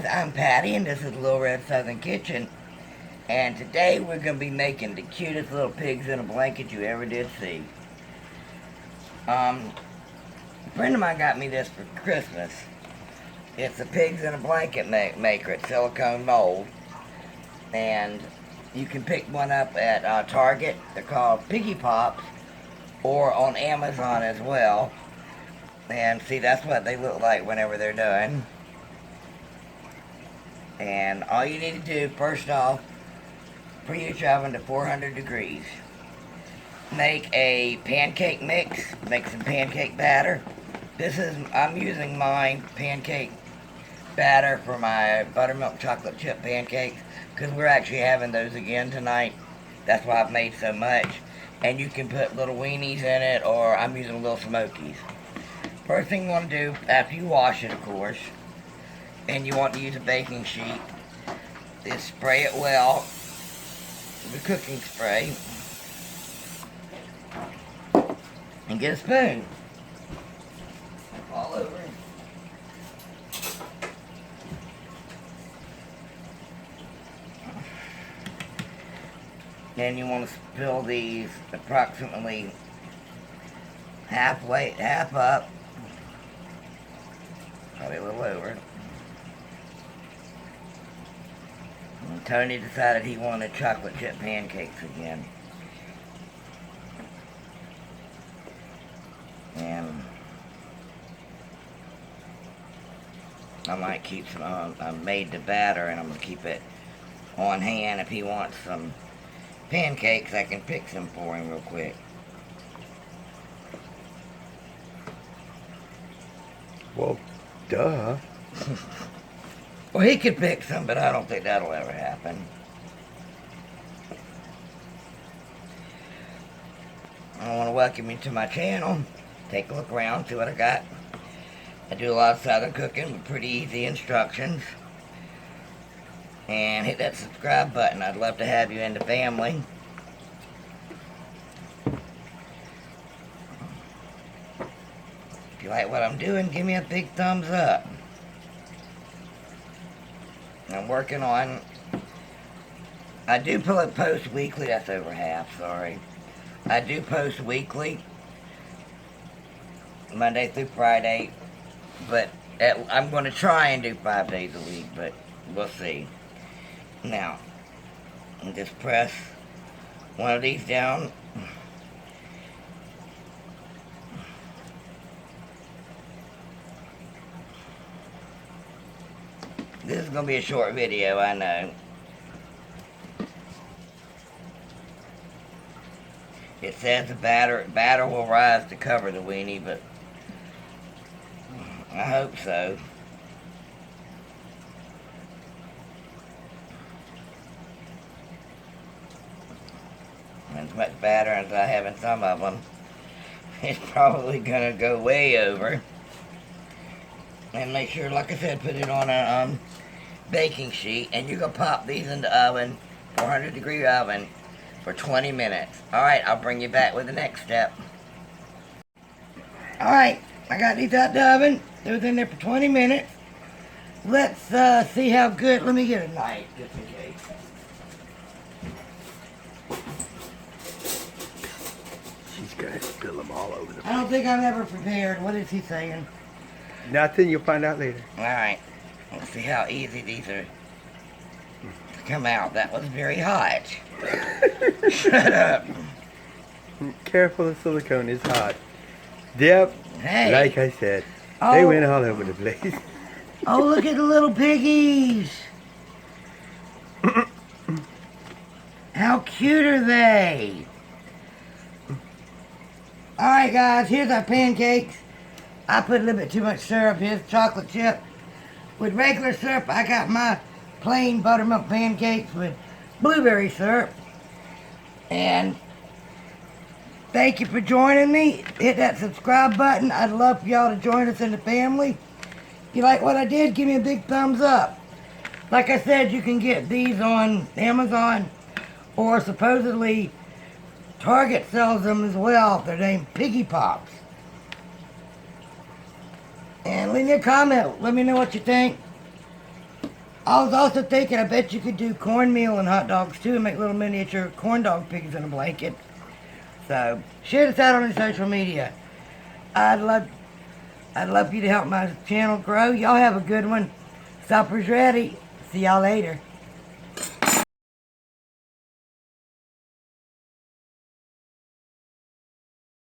guys, I'm Patty and this is Little Red Southern Kitchen. And today we're going to be making the cutest little pigs in a blanket you ever did see. A friend of mine got me this for Christmas. It's a pigs in a blanket maker. It's silicone mold. And you can pick one up at Target. They're called Piggy Pops. Or on Amazon as well. And see, that's what they look like whenever they're done. And all you need to do, first off, preheat your oven to 400 degrees. Make a pancake mix, make some pancake batter. I'm using my pancake batter for my buttermilk chocolate chip pancakes, because we're actually having those again tonight. That's why I've made so much. And you can put little weenies in it, or I'm using little smokies. First thing you want to do, after you wash it, of course, and you want to use a baking sheet, is spray it well with cooking spray and get a spoon all over. Then you want to spill these approximately half up, probably a little over. And Tony decided he wanted chocolate chip pancakes again. And I might keep some, I made the batter and I'm going to keep it on hand. If he wants some pancakes, I can pick some for him real quick. Well, duh. Well, he could pick some, but I don't think that'll ever happen. I want to welcome you to my channel. Take a look around, see what I got. I do a lot of Southern cooking with pretty easy instructions. And hit that subscribe button. I'd love to have you in the family. If you like what I'm doing, give me a big thumbs up. I'm working on, I do post weekly. That's over half, sorry. I do post weekly, Monday through Friday, but I'm going to try and do 5 days a week, but we'll see. Now, just press one of these down. This is going to be a short video, I know. It says the batter will rise to cover the weenie, but I hope so. As much batter as I have in some of them, it's probably going to go way over. And make sure, like I said, put it on a baking sheet, and you're going to pop these in the oven, 400 degree oven, for 20 minutes. Alright, I'll bring you back with the next step. Alright, I got these out the oven. They was in there for 20 minutes. Let's see how good. Let me get a knife, just in case. She's gonna spill them all over the place. I don't think I'm ever prepared. What is he saying? Nothing, you'll find out later. Alright, let's see how easy these are to come out. That was very hot. Shut up. Careful, the silicone is hot. Yep, Hey. like I said, Oh. they went all over the place. Oh, look at the little piggies. How cute are they? Alright guys, here's our pancakes. I put a little bit too much syrup. Here's chocolate chip. With regular syrup, I got my plain buttermilk pancakes with blueberry syrup. And thank you for joining me. Hit that subscribe button. I'd love for y'all to join us in the family. If you like what I did, give me a big thumbs up. Like I said, you can get these on Amazon, or supposedly Target sells them as well. They're named Piggy Pops. And leave me a comment. Let me know what you think. I was also thinking, I bet you could do cornmeal and hot dogs too and make little miniature corn dog piggies in a blanket. So, share this out on your social media. I'd love for you to help my channel grow. Y'all have a good one. Supper's ready. See y'all later.